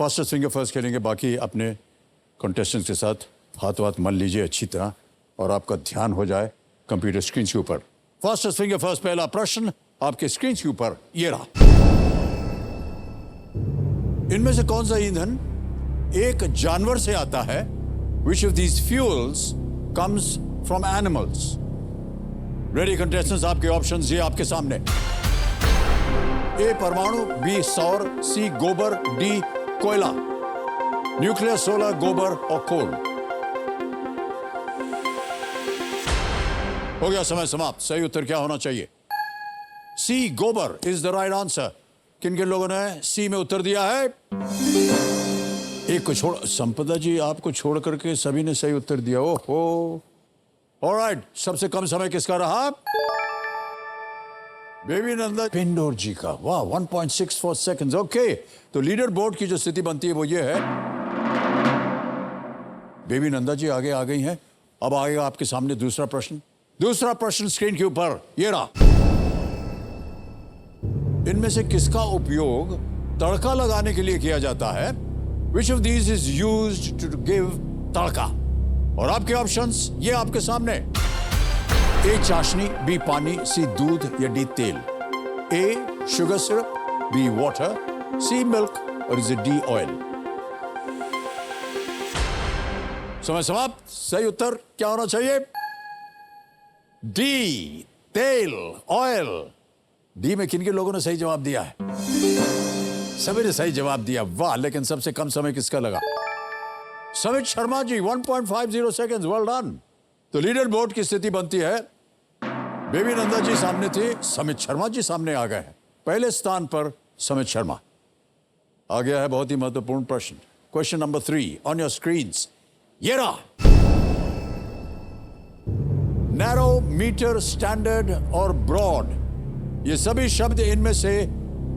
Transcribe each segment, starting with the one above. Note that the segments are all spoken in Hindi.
फास्टेस्ट फिंगर फर्स्ट खेलेंगे, बाकी अपने कंटेस्टेंट्स के साथ हाथ मल लीजिए अच्छी तरह और आपका ध्यान हो जाए कंप्यूटर स्क्रीन के ऊपर। फास्टेस्ट फिंगर फर्स्ट पहला प्रश्न आपके स्क्रीन के ऊपर ये रहा। इनमें से कौन सा ईंधन एक जानवर से आता है? Which of these fuels comes from animals? Ready contestants, आपके ऑप्शंस ये आपके सामने। ए परमाणु, बी सौर, सी गोबर, डी कोयला। न्यूक्लियर, सोलर, गोबर और कोल। हो गया समय समाप्त। सही उत्तर क्या होना चाहिए? सी गोबर इज द राइट आंसर। किन किन लोगों ने सी में उत्तर दिया है? एक को छोड़, संपदा जी आपको छोड़ करके सभी ने सही उत्तर दिया। ओहो, ऑलराइट। सबसे कम समय किसका रहा? बेबी नंदा पिंडोर जी का। वाह, 1.64 सेकंड्स। ओके, तो लीडर बोर्ड की जो स्थिति बनती है वो ये है, बेबी नंदा जी आगे आ गई हैं। अब आएगा आपके सामने दूसरा प्रश्न। दूसरा प्रश्न स्क्रीन के ऊपर ये रहा। इनमें से किसका उपयोग तड़का लगाने के लिए किया जाता है? Which of these is used to give तड़का? और आपके ऑप्शंस ये आपके सामने। ए चाशनी, बी पानी, सी दूध या डी तेल। ए शुगर सिरप, बी वाटर, सी मिल्क और इज डी ऑयल। समय समाप्त। सही उत्तर क्या होना चाहिए? डी तेल, ऑयल। डी में किन किन लोगों ने सही जवाब दिया है? सभी ने सही जवाब दिया। वाह, लेकिन सबसे कम समय किसका लगा? Samit Sharma ji, 1.50 seconds. Well done. तो लीडर बोर्ड की स्थिति बनती है, बेबी नंदा जी सामने थे, समित शर्मा जी सामने आ गए हैं। पहले स्थान पर समित शर्मा। आ गया है बहुत ही महत्वपूर्ण प्रश्न। Question number 3 on your screens. ये रहा। नैरो, मीटर, स्टैंडर्ड और ब्रॉड, ये सभी शब्द इनमें से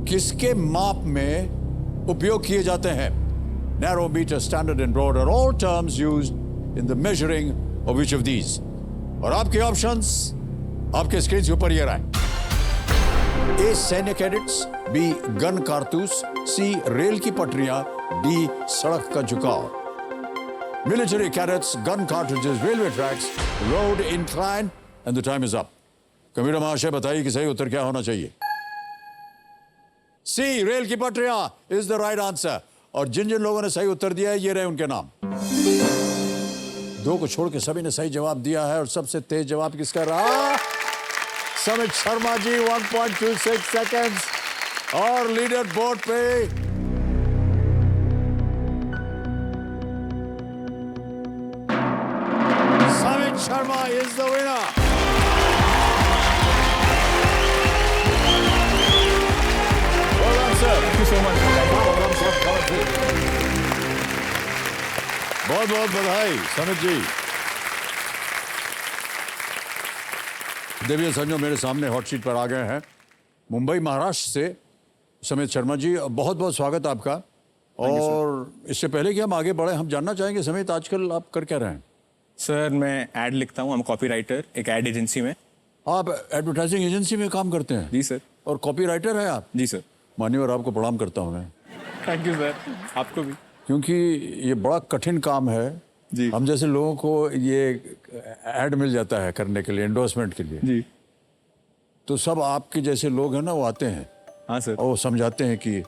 किसके माप में उपयोग किए जाते हैं? Narrow, meter, standard and broad are all terms used in the measuring of which of these? और आपके ऑप्शंस आपके स्क्रीन के ऊपर ये रहे। ए सैन्य कैडेट्स, बी गन कारतूस, सी रेल की पटरियां, डी सड़क का झुकाव। Military cadets, gun cartridges, railway tracks, road incline and the time is up. Computer महाशय बताइए कि सही उत्तर क्या होना चाहिए? सी रेल की पटरियां इज द राइट आंसर। और जिन जिन लोगों ने सही उत्तर दिया है ये रहे उनके नाम। दो को छोड़ के सभी ने सही जवाब दिया है और सबसे तेज जवाब किसका रहा? समित शर्मा जी, 1.26 सेकंड्स। और लीडर बोर्ड पे Samit Sharma is the winner. बहुत बहुत बधाई समित जी। देविया संजो मेरे सामने हॉट सीट पर आ गए हैं मुंबई महाराष्ट्र से। समित शर्मा जी, बहुत बहुत स्वागत आपका। और इससे पहले कि हम आगे बढ़े, हम जानना चाहेंगे समित, आजकल आप कर क्या रहे हैं? सर, मैं ऐड लिखता हूँ। हम कॉपी राइटर, एक ऐड एजेंसी में। आप एडवर्टाइजिंग एजेंसी में काम करते हैं? जी सर। और कॉपी राइटर है आप? जी सर। माननीय, आपको प्रणाम करता हूँ मैं। Thank you sir. आपको भी। क्योंकि ये बड़ा कठिन काम है जी। हम जैसे लोगों को ये ऐड मिल जाता है करने के लिए, एंडोर्समेंट के लिए जी। तो सब आपके जैसे लोग हैं ना, वो आते हैं। हाँ सर। और वो समझाते हैं कि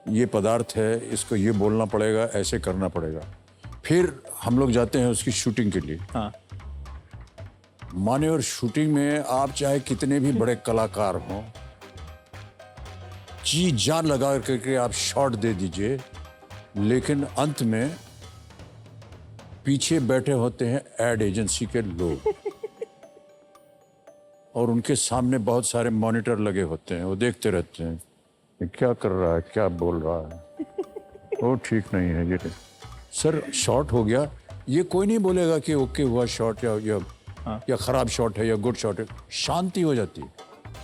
ये पदार्थ है, इसको ये बोलना पड़ेगा, ऐसे करना पड़ेगा। फिर हम लोग जाते हैं उसकी शूटिंग के लिए। हाँ। माने, और शूटिंग में आप चाहे कितने भी बड़े कलाकार हों, जी जान लगा करके आप शॉट दे दीजिए, लेकिन अंत में पीछे बैठे होते हैं एड एजेंसी के लोग और उनके सामने बहुत सारे मॉनिटर लगे होते हैं। वो देखते रहते हैं, ये क्या कर रहा है, क्या बोल रहा है, वो ठीक नहीं है, ये सर शॉट हो गया, ये कोई नहीं बोलेगा कि ओके हुआ शॉट या खराब शॉट है या गुड शॉट है। शांति हो जाती है।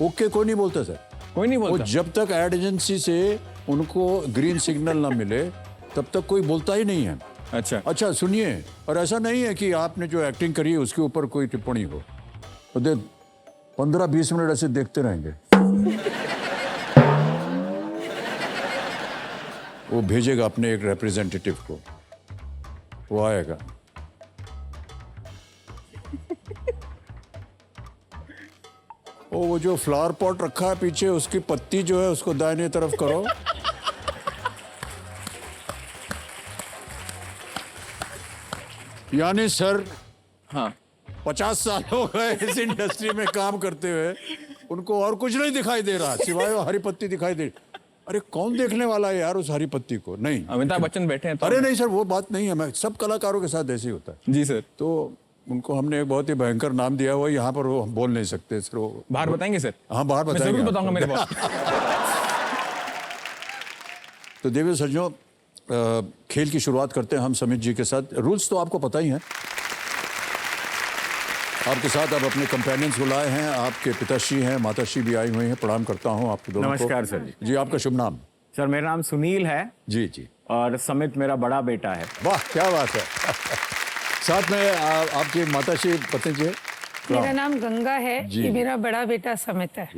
ओके कोई नहीं बोलता सर, कोई नहीं बोलता। वो जब तक एड एजेंसी से उनको ग्रीन सिग्नल ना मिले तब तक कोई बोलता ही नहीं है। अच्छा सुनिए, और ऐसा नहीं है कि आपने जो एक्टिंग करी है उसके ऊपर कोई टिप्पणी हो, तो 15-20 मिनट ऐसे देखते रहेंगे। वो भेजेगा अपने एक रिप्रेजेंटेटिव को, वो आएगा। वो जो फ्लावर पॉट रखा है पीछे, उसकी पत्ती जो है उसको दाहिने तरफ करो। यानी सर, हाँ 50 साल हो गए इस इंडस्ट्री में काम करते हुए, उनको और कुछ नहीं दिखाई दे रहा सिवाय वो हरी पत्ती दिखाई दे। अरे कौन देखने वाला है यार उस हरी पत्ती को? नहीं, अमिताभ बच्चन बैठे हैं तो। अरे नहीं सर, वो बात नहीं है। मैं सब कलाकारों के साथ ऐसे ही होता है। जी सर। तो उनको हमने एक बहुत ही भयंकर नाम दिया हुआ, यहाँ पर वो हम बोल नहीं सकते सर। वो बाहर बताएंगे सर? हाँ बाहर मैं बताएंगे। जरूर बताऊंगा मेरे बॉस। तो देवी सज्जनों, खेल की शुरुआत करते हैं हम समित जी के साथ। रूल्स तो आपको पता ही हैं। आपके साथ आप अपने कंपेनियंस को लाए हैं। आपके पिताश्री हैं, माताश्री भी आई हुई हैं। प्रणाम करता हूं आपको दोनों को। नमस्कार सर जी। जी, आपका शुभ नाम? सर मेरा नाम सुनील है जी जी। और समित मेरा बड़ा बेटा है। वाह क्या बात है। साथ में आपकी माताश्री पत्नी जी? मेरा नाम गंगा है, जी। ये मेरा बड़ा बेटा समित है।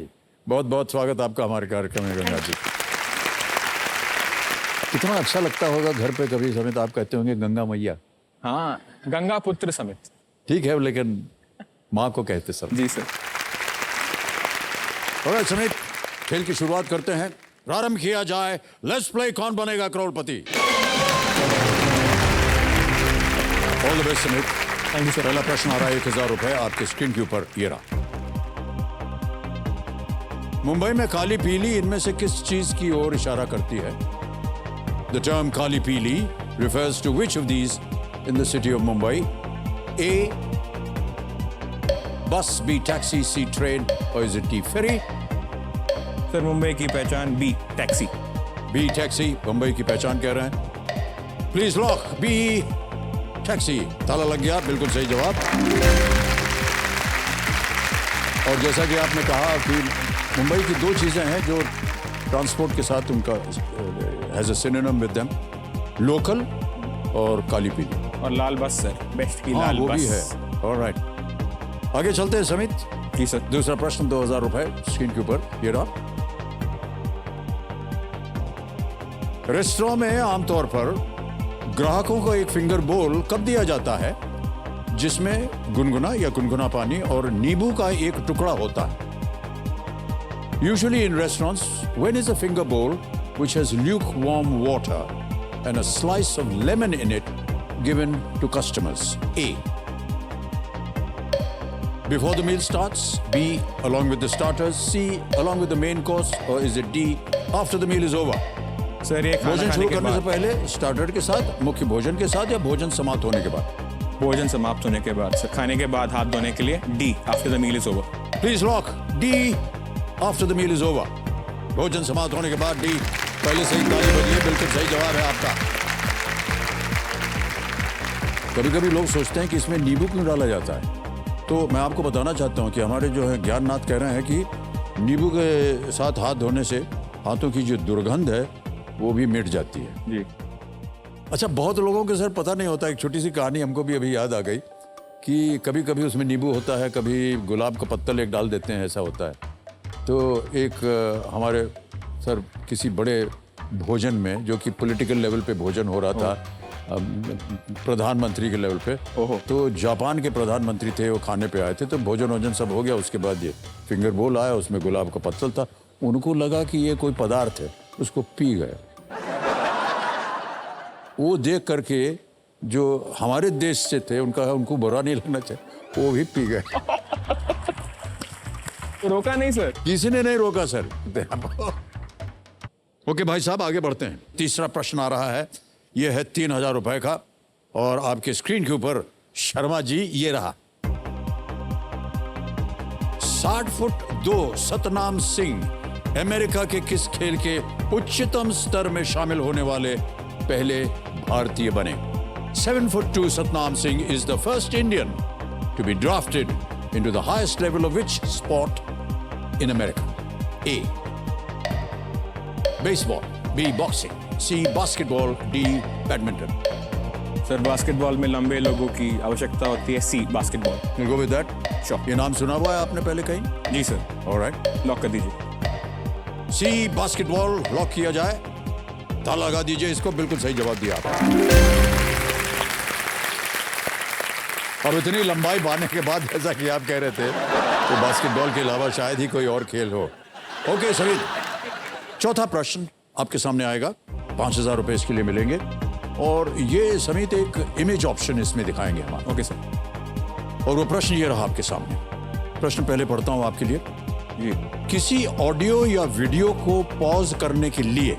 बहुत बहुत स्वागत आपका हमारे कार्यक्रम में गंगा जी। कितना अच्छा लगता होगा घर पे कभी समित आप कहते होंगे गंगा मैया। हाँ, गंगा पुत्र समित। ठीक है, लेकिन माँ को कहते सब। जी सर। और समित, खेल की शुरुआत करते हैं। प्रारंभ किया जाए। Let's play Kaun Banega Crorepati. All the best Samit. Thank you sir. पहला प्रश्न आ रहा है 1000 रुपए आपके स्क्रीन के ऊपर। ये रहा। मुंबई में काली पीली इनमें से किस चीज की ओर इशारा करती है? द टर्म काली पीली refers to which of these in the city of Mumbai? A, bus, B, taxi, C, train, or is it D, ferry? Sir Mumbai की पहचान B, taxi. B, taxi, Mumbai की पहचान कह रहे हैं। Please lock B, taxi. ताला लग गया, बिल्कुल सही जवाब। और जैसा कि आपने कहा कि मुंबई की दो चीजें हैं जो ट्रांसपोर्ट के साथ उनका has a synonym with them, local और काली पीली। और लाल बस सर, बेस्ट की हाँ, लाल वो बस। भी है। ऑलराइट, आगे चलते हैं समित। जी सर। दूसरा प्रश्न 2000 रुपए स्क्रीन के ऊपर। ये रहा। रेस्टोरेंट में आमतौर पर ग्राहकों को एक फिंगर बोल कब दिया जाता है जिसमें गुनगुना या गुनगुना पानी और नींबू का एक टुकड़ा होता है? Usually in restaurants, when is a finger bowl which has lukewarm water and a slice of lemon in it given to customers? A, before the meal starts, B, along with the starters, C, along with the main course, or is it D, after the meal is over? Sir ये खाना भोजन खाने शुरू के करने से बाद, पहले, स्टार्टर के साथ, मुख्य भोजन के साथ, या भोजन समाप्त होने के बाद? भोजन समाप्त होने के बाद सर, खाने के बाद हाथ धोने के लिए D, after the meal is over. Please lock D, after the meal is over. भोजन समाप्त होने के बाद D। पहले से ही ताली बजिए, बिल्कुल सही जवाब है आपका। कभी कभी लोग सोचते हैं कि इसमें नींबू क्यों डाला जाता है, तो मैं आपको बताना चाहता हूँ कि हमारे जो है ज्ञाननाथ कह रहे हैं कि नींबू के साथ हाथ धोने से हाथों की जो दुर्गंध है वो भी मिट जाती है। जी। अच्छा, बहुत लोगों को सर पता नहीं होता। एक छोटी सी कहानी हमको भी अभी याद आ गई कि कभी कभी उसमें नींबू होता है, कभी गुलाब का पत्तल एक डाल देते हैं, ऐसा होता है। तो एक हमारे सर किसी बड़े भोजन में, जो कि पॉलिटिकल लेवल पे भोजन हो रहा था, प्रधानमंत्री के लेवल पे, तो जापान के प्रधानमंत्री थे, वो खाने पे आए थे, तो भोजन वोजन सब हो गया। उसके बाद ये फिंगर बोल आया, उसमें गुलाब का पत्तल था। उनको लगा कि ये कोई पदार्थ है, उसको पी गए। वो देख करके जो हमारे देश से थे, उनको बुरा नहीं लगना चाहिए, वो भी पी गए। रोका नहीं सर? किसी ने नहीं रोका सर। ओके भाई साहब, आगे बढ़ते हैं। तीसरा प्रश्न आ रहा है, यह है 3000 रुपए का, और आपके स्क्रीन के ऊपर शर्मा जी ये रहा। 60 फुट 2 सतनाम सिंह अमेरिका के किस खेल के उच्चतम स्तर में शामिल होने वाले पहले भारतीय बने? 7 foot 2 Satnam Singh is the first Indian to be drafted into the highest level of which sport in America? A, baseball, B, boxing, C, basketball, D, badminton. Sir basketball में लंबे लोगों की आवश्यकता होती है, सी, basketball. We'll go with that. Sure. ये नाम सुना हुआ है आपने पहले कहीं? जी सर। All right. लॉक कर दीजिए। सी, बास्केटबॉल लॉक किया जाए। ताला लगा दीजिए इसको, बिल्कुल सही जवाब दिया आपने। अब इतनी लंबाई पाने के बाद जैसा कि आप कह रहे थे तो बास्केटबॉल के अलावा शायद ही कोई और खेल हो। ओके समीर, चौथा प्रश्न आपके सामने आएगा। 5,000 रुपए इसके लिए मिलेंगे और ये समीत एक इमेज ऑप्शन इसमें दिखाएंगे हमारा। Okay sir. और वो प्रश्न ये रहा आपके सामने। प्रश्न पहले पढ़ता हूं आपके लिए। जी। किसी ऑडियो या वीडियो को पॉज करने के लिए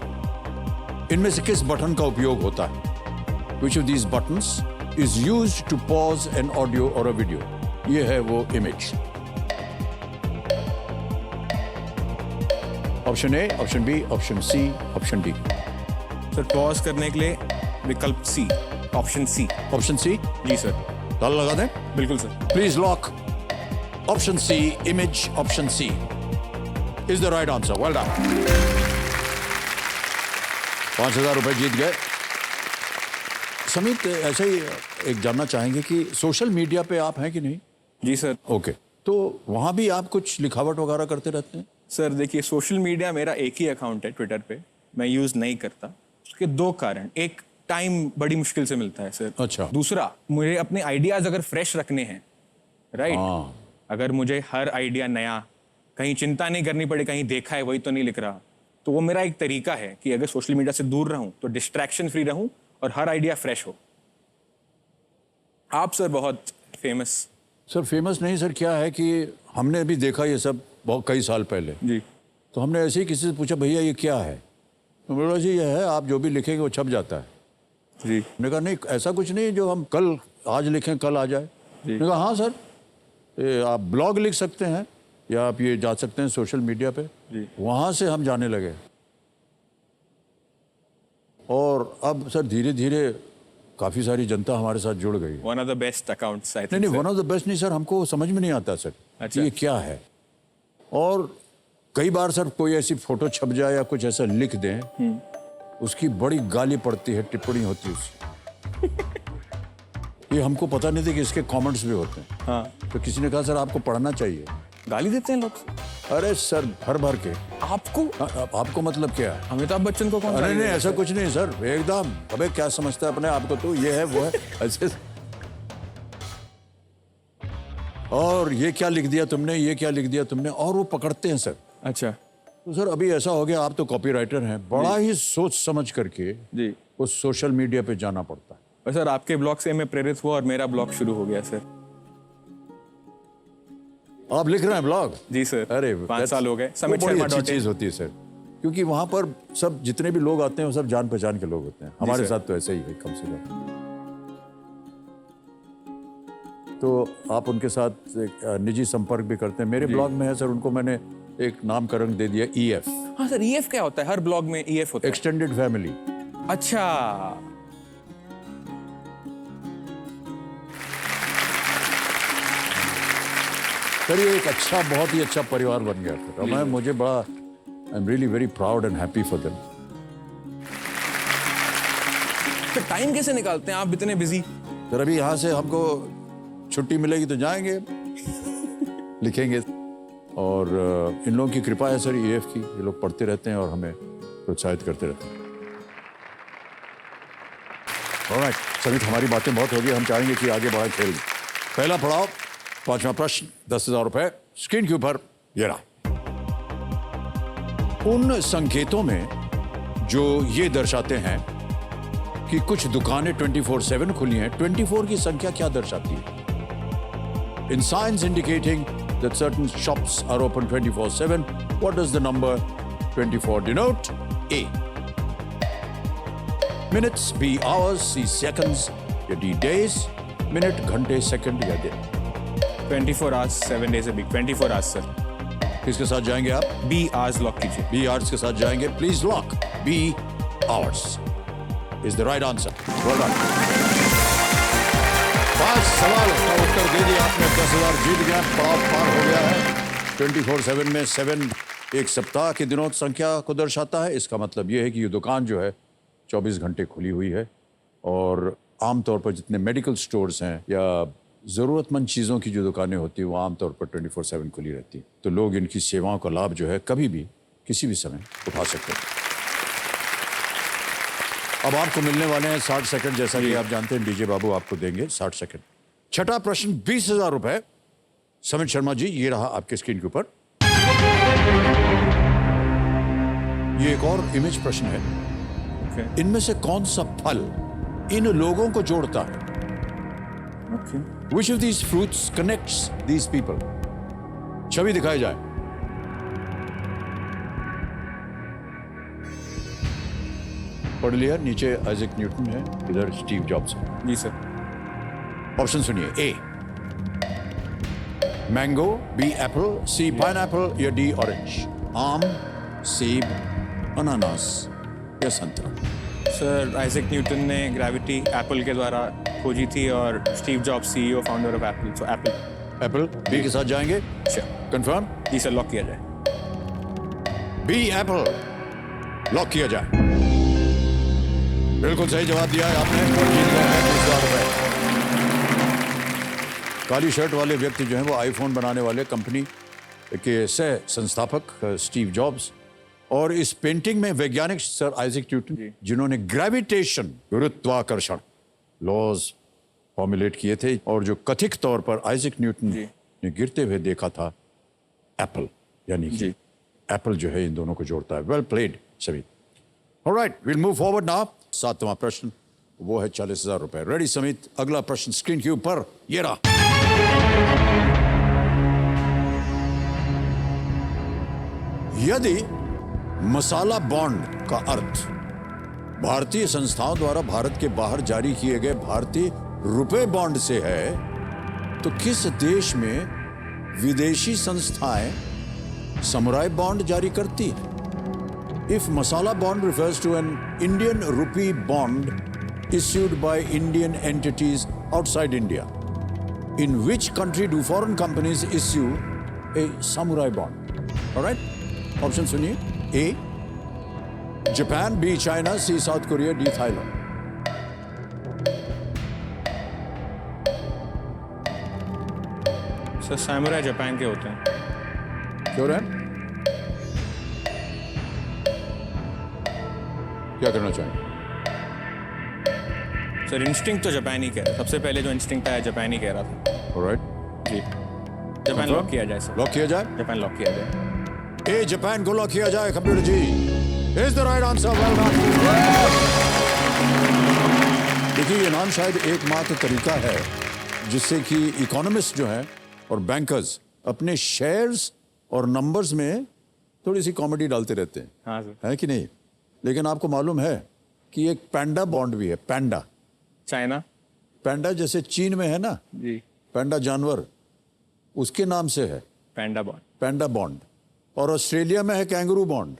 इनमें से किस बटन का उपयोग होता है? Which of these buttons is used to pause an audio or a video? ये है वो image. Option A, option B, option C, option D. Sir pause करने के लिए विकल्प C, option C. Option C, जी सर। ताला लगा दें। बिल्कुल sir. Please lock option C, image option C is the right answer. Well done. 5,000 रुपए जीत गए। समीत, ऐसे ही एक जानना चाहेंगे कि सोशल मीडिया पे आप हैं कि नहीं? जी सर। ओके, तो वहां भी आप कुछ लिखावट वगैरह करते रहते हैं? सर देखिए, सोशल मीडिया मेरा एक ही अकाउंट है ट्विटर पे, मैं यूज़ नहीं करता। उसके दो कारण, एक टाइम बड़ी मुश्किल से मिलता है सर। अच्छा। दूसरा, मुझे अपने आइडियाज़ अगर फ्रेश रखने हैं, राइट, हाँ। अगर मुझे हर आइडिया नया, कहीं चिंता नहीं करनी पड़े कहीं देखा है वही तो नहीं लिख रहा, तो वो मेरा एक तरीका है कि अगर सोशल मीडिया से दूर रहूं तो डिस्ट्रैक्शन फ्री रहूं और हर आइडिया फ्रेश हो। आप सर बहुत फेमस। सर फेमस नहीं सर, क्या है कि हमने भी देखा ये सब बहुत कई साल पहले। जी। तो हमने ऐसे ही किसी से पूछा, भैया ये क्या है? तो बोला जी ये है, आप जो भी लिखेंगे वो छप जाता है। जी। मैंने कहा नहीं, ऐसा कुछ नहीं जो हम कल आज लिखें कल आ जाए। मैंने कहा हाँ सर, ये आप ब्लॉग लिख सकते हैं या आप ये जा सकते हैं सोशल मीडिया पे। जी। वहाँ से हम जाने लगे और अब सर धीरे धीरे काफ़ी सारी जनता हमारे साथ जुड़ गई। One of the best accounts I think. नहीं, वन ऑफ द बेस्ट नहीं सर, हमको समझ में नहीं आता सर अच्छा। ये क्या है। और कई बार सर कोई ऐसी फोटो छप जाए या कुछ ऐसा लिख दें, उसकी बड़ी गाली पड़ती है, टिप्पणी होती है उसकी। ये हमको पता नहीं था कि इसके कमेंट्स भी होते हैं। हाँ। तो किसी ने कहा सर आपको पढ़ना चाहिए। गाली देते हैं लोग? अरे सर भर भर के। आपको? आपको मतलब क्या है? अमिताभ बच्चन को कौन? अरे गाली नहीं, देता ऐसा है? कुछ नहीं सर, एकदम। अबे क्या समझता है अपने आप को, तो ये है वो है ऐसे। और ये क्या लिख दिया तुमने, ये क्या लिख दिया तुमने, और वो पकड़ते हैं सर। अच्छा। तो सर अभी ऐसा हो गया, आप तो कॉपीराइटर हैं, बड़ा ही सोच समझ करके जी। उस सोशल मीडिया पे जाना पड़ता है। और सर आपके ब्लॉग से मैं प्रेरित हुआ और मेरा ब्लॉग शुरू हो गया सर। आप लिख रहे हैं ब्लॉग? जी सर। अरे 5 साल हो गए। वो बड़ी अच्छी चीज होती है सर, क्योंकि वहां पर सब जितने भी लोग आते हैं वो सब जान पहचान के लोग होते हैं। हमारे सर। साथ तो ऐसे ही है कम से कम। तो आप उनके साथ एक निजी संपर्क भी करते हैं। मेरे ब्लॉग में है सर, उनको मैंने एक नामकरण दे दिया EF। हाँ सर, EF क्या होता है? हर ब्लॉग में EF होता है? Extended family. अच्छा। सर ये एक अच्छा, बहुत ही अच्छा परिवार बन गया सर। और मुझे बड़ा, I am really very proud and happy for them. तो टाइम कैसे निकालते हैं आप इतने बिजी? सर अभी यहाँ से हमको छुट्टी मिलेगी तो जाएंगे, लिखेंगे। और इन लोगों की कृपा है सर EF की, ये लोग पढ़ते रहते हैं और हमें प्रोत्साहित करते रहते हैं। ऑलराइट समित, हमारी बातें बहुत हो गई, हम चाहेंगे कि आगे बढ़ा खेल। पहला पड़ाव, 5वां प्रश्न, 10,000 रुपए स्क्रीन के ऊपर ये रहा। उन संकेतों में जो ये दर्शाते हैं कि कुछ दुकानें 24/7 खुली हैं, 24 की संख्या क्या दर्शाती है? In signs indicating that certain shops are open 24/7, what does the number 24 denote? A. Minutes, B. Hours, C. Seconds, या D. Days, मिनट, घंटे, सेकंड या दिन। 24 hours 7 days a week। 24 hours sir. किसके साथ जाएंगे आप? B hours लॉक कीजिए। B hours के साथ जाएंगे। Please lock B hours is the right answer. Well done. 5 सवाल का उत्तर दे दिया आपने, 10,000 जीत गया, पड़ाव पार हो गया है। 24/7 में 7 एक सप्ताह की दिनों संख्या को दर्शाता है। इसका मतलब यह है कि ये दुकान जो है 24 घंटे खुली हुई है। और आमतौर पर जितने मेडिकल स्टोर्स हैं या ज़रूरतमंद चीज़ों की जो दुकानें होती हैं वो आमतौर पर 24/7 खुली रहती हैं। तो लोग इनकी सेवाओं का लाभ जो है कभी भी किसी भी समय उठा सकते हैं। अब आपको मिलने वाले हैं 60 सेकंड, जैसा कि आप जानते हैं डीजे बाबू आपको देंगे 60 सेकंड। छठा प्रश्न 20,000 रुपए। समित शर्मा जी, ये रहा आपके स्क्रीन के ऊपर। ये एक और इमेज प्रश्न है। Okay. इनमें से कौन सा फल इन लोगों को जोड़ता है? Okay. Which of these fruits connects these people? छवि दिखाई जाए। पढ़ लिया? नीचे आइजैक न्यूटन है, इधर स्टीव जॉब्स है। जी सर। ऑप्शन सुनिए। A mango, B apple, C pineapple या डी ऑरेंज? आम, सेब, अनानास या संतरा? सर आइजैक न्यूटन ने ग्रेविटी एप्पल के द्वारा खोजी थी और Steve Jobs CEO founder of apple, so apple. Apple B के साथ जाएंगे? कंफर्म? जी सर, लॉक किया जाए। बी एप्पल लॉक किया जाए। बिल्कुल सही जवाब दिया है आपने और जीत गए हैं 20,000 रुपए। काली शर्ट वाले व्यक्ति जो हैं वो आईफोन बनाने वाले कंपनी के सह संस्थापक स्टीव जॉब्स, और इस पेंटिंग में वैज्ञानिक सर आइजैक न्यूटन, जिन्होंने ग्रेविटेशन, गुरुत्वाकर्षण लॉज फॉर्मुलेट किए थे, और जो कथित तौर पर आइजैक न्यूटन ने गिरते हुए देखा था एप्पल, यानी कि एप्पल जो है इन दोनों को जोड़ता है। वेल प्लेड सभी। Alright, will move forward now. सातवां प्रश्न वो है 40,000 रुपए। रेडी समित? अगला प्रश्न स्क्रीन के ऊपर ये रहा। यदि मसाला बॉन्ड का अर्थ भारतीय संस्थाओं द्वारा भारत के बाहर जारी किए गए भारतीय रुपए बॉन्ड से है, तो किस देश में विदेशी संस्थाएं समुराई बॉन्ड जारी करती हैं? If masala bond refers to an Indian rupee bond issued by Indian entities outside India, in which country do foreign companies issue a samurai bond? All right? Option सुनिए। A, Japan, B, China, C, South Korea, D, Thailand. Sir samurai Japan के होते हैं। क्यों है? क्या करना चाहेंगे? सर इंस्टिंक्ट तो जापान ही कह रहा है, सबसे पहले जो इंस्टिंक्ट आया जापान ही कह रहा था। ऑलराइट, जी जापान लॉक किया जाए सर। लॉक किया जाए? जापान लॉक किया जाए। ए जापान को लॉक किया जाए। Computer ji is the right answer. Well done. देखिए, ये नाम शायद एकमात्र तरीका है जिससे कि इकोनॉमिस्ट जो हैं और बैंकर्स अपने शेयर्स और नंबर्स में थोड़ी सी कॉमेडी डालते रहते हैं। हाँ सर। है कि नहीं? लेकिन आपको मालूम है कि एक पैंडा बॉन्ड भी है। पैंडा, चाइना, पैंडा जैसे चीन में है ना, जी पैंडा जानवर, उसके नाम से है पैंडा बॉन्ड। पैंडा बॉन्ड। और ऑस्ट्रेलिया में है कैंगरू बॉन्ड।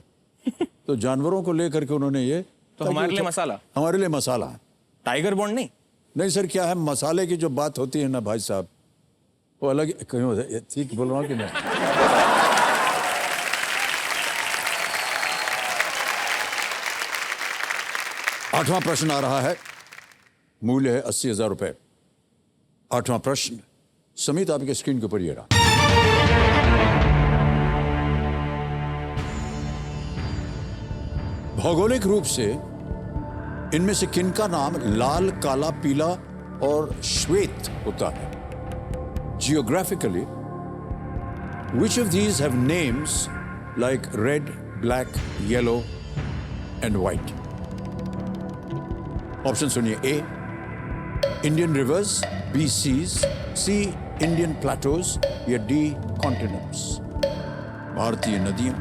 तो जानवरों को लेकर के उन्होंने ये, तो हमारे लिए मसाला, हमारे लिए मसाला। टाइगर बॉन्ड नहीं? नहीं सर, क्या है, मसाले की जो बात होती है ना भाई साहब, वो अलग कहीं होता है। ठीक बोल रहा हूँ कि नहीं? आठवां प्रश्न आ रहा है। मूल्य है 80,000 रुपए। आठवां प्रश्न समित आपके स्क्रीन के ऊपर ये रहा। भौगोलिक रूप से इनमें से किनका नाम लाल, काला, पीला और श्वेत होता है? Geographically, which of these have names like red, black, yellow and white? Option सुनिए। ए इंडियन रिवर्स, बी सीज, सी इंडियन प्लेटोज या डी कॉन्टिनेंट्स? भारतीय नदियां,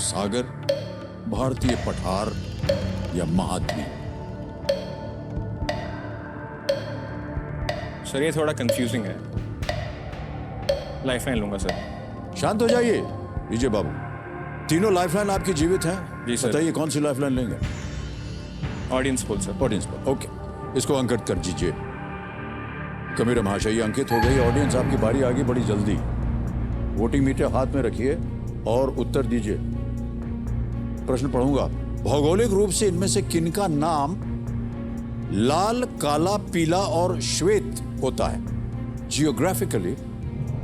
सागर, भारतीय पठार या महाद्वीप? सर ये थोड़ा कंफ्यूजिंग है, लाइफलाइन लूंगा सर। शांत हो जाइए विजय बाबू। तीनों लाइफलाइन आपकी जीवित हैं। जी सर। बताइए कौन सी लाइफलाइन लेंगे? Audience poll sir. ऑडियंस पर। ओके, इसको अंकित कर दीजिए। कबीर महाशय अंकित हो गई। ऑडियंस आपकी बारी आ गई बड़ी जल्दी। वोटिंग मीटर हाथ में रखिए और उत्तर दीजिए। प्रश्न पढ़ूंगा। भौगोलिक रूप से इनमें से किनका नाम लाल, काला, पीला और श्वेत होता है? Geographically,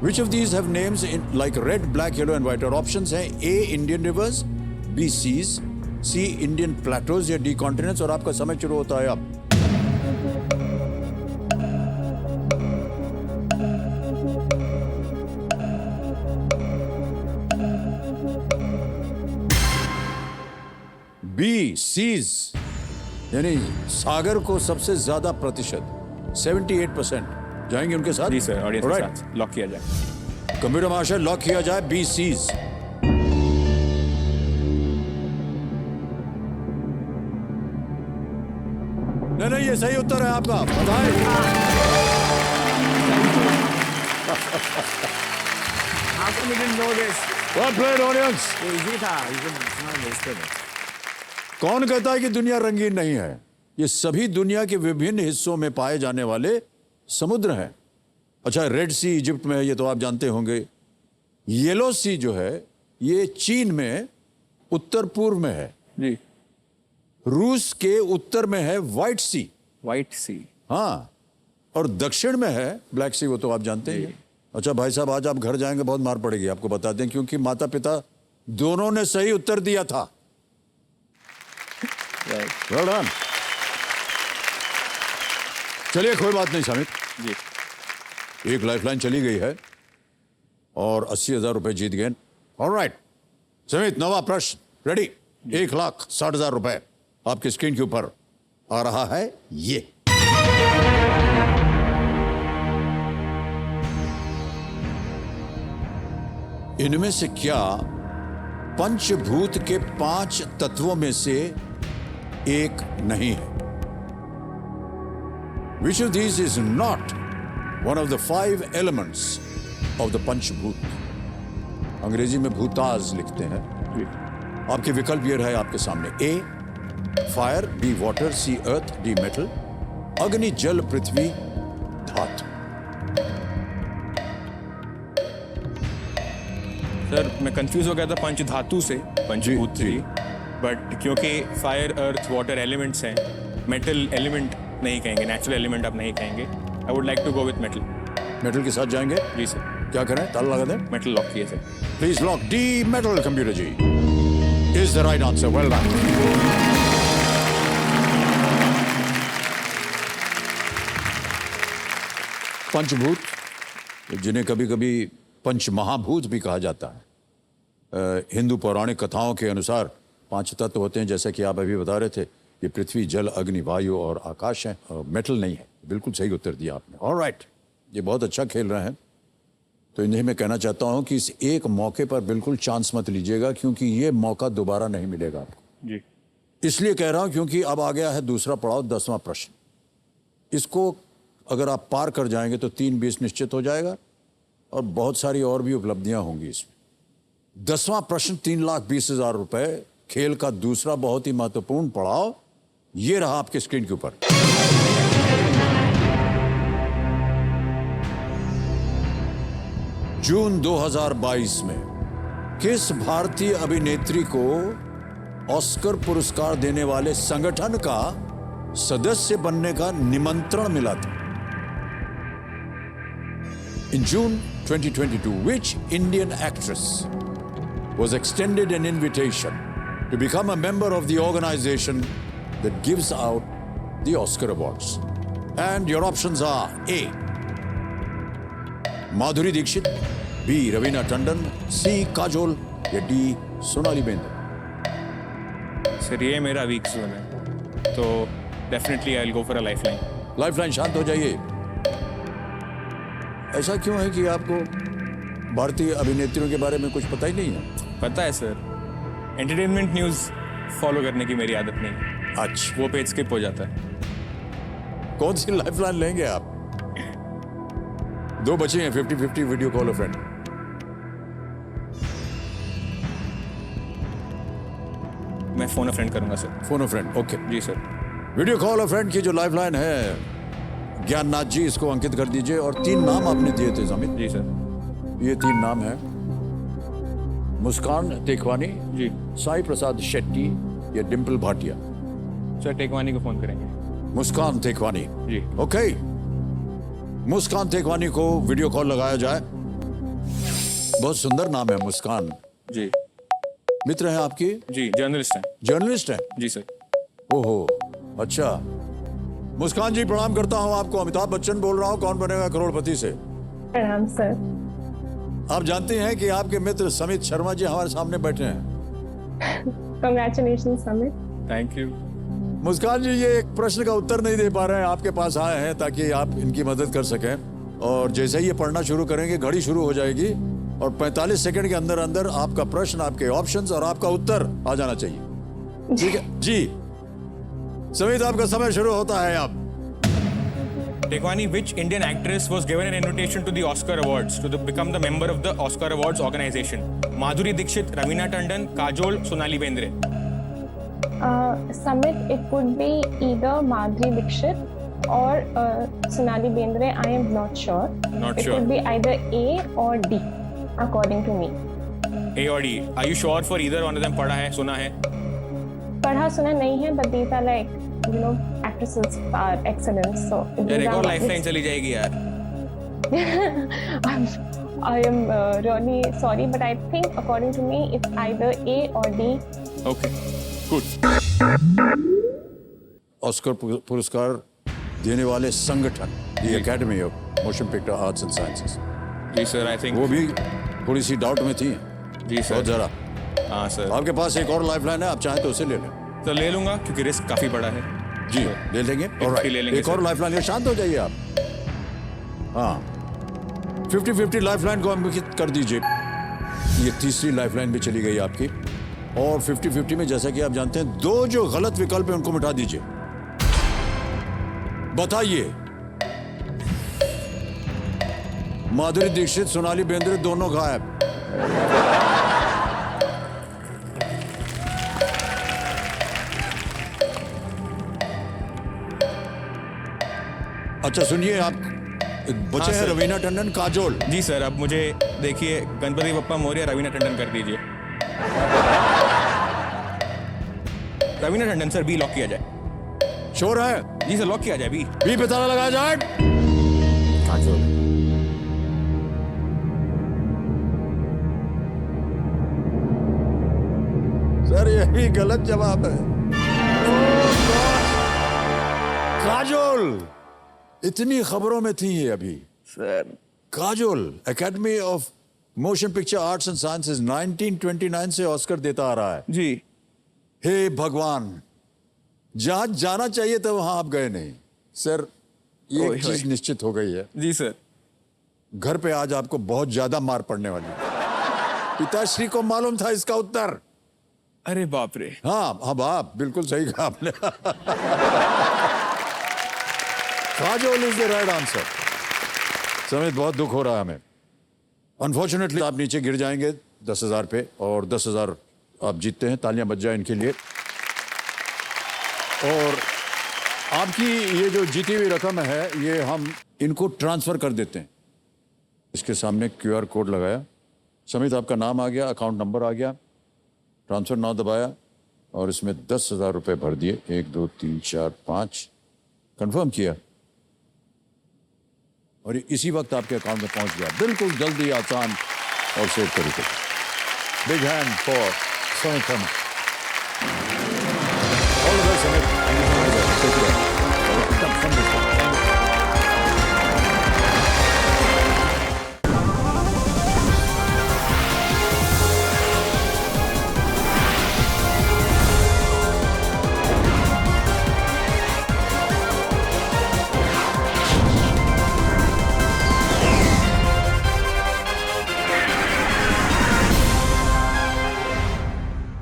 which of these have names in like red, black, yellow and white? और ऑप्शंस हैं। ए इंडियन रिवर्स, बी सीज, सी इंडियन प्लेटोज या डी कॉन्टिनेंट्स, और आपका समय शुरू होता है अब। बी सीज, यानी सागर को सबसे ज्यादा प्रतिशत 78%। जाएंगे उनके साथ? जी सर, ऑडियंस के Alright. साथ लॉक किया जाए। कंप्यूटर महाशय लॉक किया जाए बी सीज। नहीं, ये सही उत्तर है आपका, बधाई। How come you didn't know this? Well played, audience. ये easy था, you could not wasted it. कौन कहता है कि दुनिया रंगीन नहीं है? ये सभी दुनिया के विभिन्न हिस्सों में पाए जाने वाले समुद्र हैं। अच्छा, रेड सी इजिप्ट में है, ये तो आप जानते होंगे। येलो सी जो है ये चीन में उत्तर पूर्व में है। जी। रूस के उत्तर में है व्हाइट सी। व्हाइट सी। हाँ, और दक्षिण में है ब्लैक सी, वो तो आप जानते हैं। अच्छा भाई साहब, आज आप घर जाएंगे बहुत मार पड़ेगी आपको, बता दें, क्योंकि माता पिता दोनों ने सही उत्तर दिया था। Well done. चलिए, कोई बात नहीं समित जी। एक लाइफलाइन चली गई है और 80,000 रुपए जीत गए। ऑलराइट समित, नवा प्रश्न रेडी। 1,60,000 रुपए आपकी स्क्रीन के ऊपर आ रहा है। ये इनमें से क्या पंचभूत के 5 तत्वों में से एक नहीं है? Which of these is not one of the 5 elements of the पंचभूत? अंग्रेजी में भूताज लिखते हैं। आपके विकल्प ये रहे आपके सामने। ए फायर, बी वाटर, सी अर्थ, डी मेटल, अग्नि, जल, पृथ्वी, धातु। सर मैं कंफ्यूज हो गया था पंच धातु से पंचभूत जी, से, जी। बट क्योंकि फायर, अर्थ, वाटर एलिमेंट्स हैं, मेटल एलिमेंट नहीं कहेंगे, नेचुरल एलिमेंट आप नहीं कहेंगे। I would like to go with metal. Metal के साथ जाएंगे? जी सर। क्या करें, ताला लगा दें? मेटल लॉक किए sir. Please lock the metal. Computer ji is the right answer. Well done. पंचभूत, जिन्हें कभी कभी पंच महाभूत भी कहा जाता है, हिंदू पौराणिक कथाओं के अनुसार 5 तत्व होते हैं, जैसा कि आप अभी बता रहे थे। ये पृथ्वी, जल, अग्नि, वायु और आकाश है। मेटल नहीं है। बिल्कुल सही उत्तर दिया आपने। ऑलराइट, ये बहुत अच्छा खेल रहे हैं। तो इन्हें मैं कहना चाहता हूं कि इस एक मौके पर बिल्कुल चांस मत लीजिएगा, क्योंकि ये मौका दोबारा नहीं मिलेगा आपको। जी। इसलिए कह रहा हूं क्योंकि अब आ गया है दूसरा पड़ाव, 10वां प्रश्न। इसको अगर आप पार कर जाएंगे तो 3-20 निश्चित हो जाएगा और बहुत सारी और भी उपलब्धियां होंगी इसमें। 10वां प्रश्न 3,20,000 रुपए, खेल का दूसरा बहुत ही महत्वपूर्ण पड़ाव। ये रहा आपके स्क्रीन के ऊपर। जून 2022 में किस भारतीय अभिनेत्री को ऑस्कर पुरस्कार देने वाले संगठन का सदस्य बनने का निमंत्रण मिला था? In June 2022, which Indian actress was extended an invitation to become a member of the organization that gives out the Oscar Awards? And your options are A. Madhuri Dixit, B. Raveena Tandon, C. Kajol या D. Sonali Bendre? सर ये मेरा वीक जोन है, तो definitely I will go for a lifeline. Lifeline, शांत हो जाइए। ऐसा क्यों है कि आपको भारतीय अभिनेत्रियों के बारे में कुछ पता ही नहीं है? पता है सर, एंटरटेनमेंट न्यूज़ फॉलो करने की मेरी आदत नहीं है। अच्छा, वो पेज स्किप हो जाता है। कौन सी लाइफलाइन लेंगे आप? 2 बचे हैं, 50-50 वीडियो कॉल अ फ्रेंड। मैं फोन अ फ्रेंड करूंगा सर। Phone a friend, okay. जी sir. Video call a friend की जो लाइफलाइन है, ज्ञाननाथ जी, इसको अंकित कर दीजिए। और 3 नाम आपने दिए थे जमीन। जी सर। ये 3 नाम है, मुस्कान टेकवानी, जी। साई प्रसाद शेट्टी या डिम्पल भाटिया। सर टेकवानी को फोन करेंगे। मुस्कान टेकवानी, जी। ओके। मुस्कान टेकवानी को वीडियो कॉल लगाया जाए। बहुत सुंदर नाम है मुस्कान। जी। मित्र हैं आपकी? जी जर्नलिस्ट हैं। जर्नलिस्ट हैं? जी सर। ओहो, अच्छा। मुस्कान जी प्रणाम करता हूं आपको। अमिताभ बच्चन बोल रहा हूं, कौन बनेगा करोड़पति से। प्रणाम सर। आप जानते हैं कि आपके मित्र समित शर्मा जी हमारे सामने बैठे हैं। Congratulations Samit. Thank you. Muskan ji, ये एक प्रश्न का उत्तर नहीं दे पा रहे हैं, आपके पास आए हैं ताकि आप इनकी मदद कर सकें। और जैसे ही ये पढ़ना शुरू करेंगे घड़ी शुरू हो जाएगी और 45 सेकंड के अंदर अंदर आपका प्रश्न, आपके ऑप्शंस और आपका उत्तर आ जाना चाहिए। ठीक है जी, समित आपका समय शुरू होता है अब। Tekwani, which Indian actress was given an invitation to the Oscar Awards to become the member of the Oscar Awards organization? Madhuri Dixit, Raveena Tandon, Kajol, Sonali Bendre. Sumit, it could be either Madhuri Dixit or Sonali Bendre. I am not sure. Not it sure. could be either A or D, according to me. A or D. Are you sure for either one of them? पढ़ा है, सुना है? पढ़ा सुना नहीं है, but these are like, you know, actresses are excellent. So यार एक और लाइफलाइन चली जाएगी यार। I am really sorry, but I think according to me, it's either A or D. Okay, good. Oscar पुरस्कार देने वाले संगठन, the academy of motion picture arts and sciences, जी सर, आई थिंक वो भी थोड़ी सी डाउट में थी। जी सर। बहुत जरा। हाँ सर। आपके पास एक और लाइफलाइन है, आप चाहें तो उसे ले लें। तो ले लूंगा क्योंकि रिस्क काफी बड़ा है। जी ले लेंगे। Alright, ले लेंगे एक और सर। लाइफलाइन है, शांत हो जाइए आप। हाँ, 50-50 लाइफलाइन को अंकित कर दीजिए। ये तीसरी लाइफलाइन भी चली गई आपकी। और 50-50 में जैसा कि आप जानते हैं, दो जो गलत विकल्प है उनको मिटा दीजिए। बताइए, माधुरी दीक्षित, सोनाली बेंद्रे दोनों गायब। अच्छा सुनिए, आप बचे हैं सर। रवीना टंडन, काजोल। जी सर, अब मुझे देखिए गणपति बप्पा मौर्य, रवीना टंडन कर दीजिए। Raveena Tandon sir, B lock किया जाए। श्योर है? जी सर, लॉक किया जाए बी। बी पे ताला लगाया जाए। काजोल। सर ये भी गलत जवाब है। काजोल इतनी खबरों में थी ये अभी। Sir Kajol academy of motion picture arts and sciences 1929 से ऑस्कर देता आ रहा है। जी। हे भगवान, जहां जाना चाहिए था वहां आप गए नहीं। सर ये ओए, चीज ओए। निश्चित हो गई है, जी सर। घर पे आज आपको बहुत ज्यादा मार पड़ने वाली है। पिताश्री को मालूम था इसका उत्तर। अरे बाप रे। हाँ हाँ बाप, बिल्कुल सही कहा आपने। Kajol is the right answer. Samit, बहुत दुख हो रहा है हमें। अनफॉर्चुनेटली आप नीचे गिर जाएंगे 10,000 पे, और 10,000 आप जीतते हैं। तालियां बज जाए इनके लिए। और आपकी ये जो जीती हुई रकम है, ये हम इनको ट्रांसफर कर देते हैं। इसके सामने QR कोड लगाया, समित आपका नाम आ गया, अकाउंट नंबर आ गया, ट्रांसफर नाउ दबाया और इसमें 10,000 रुपये भर दिए। 1 2 3 4 5 कंफर्म किया और ये इसी वक्त आपके अकाउंट में पहुंच गया, बिल्कुल जल्दी, आसान और सेफ तरीके से। Big hand for Samit. All the best Samit.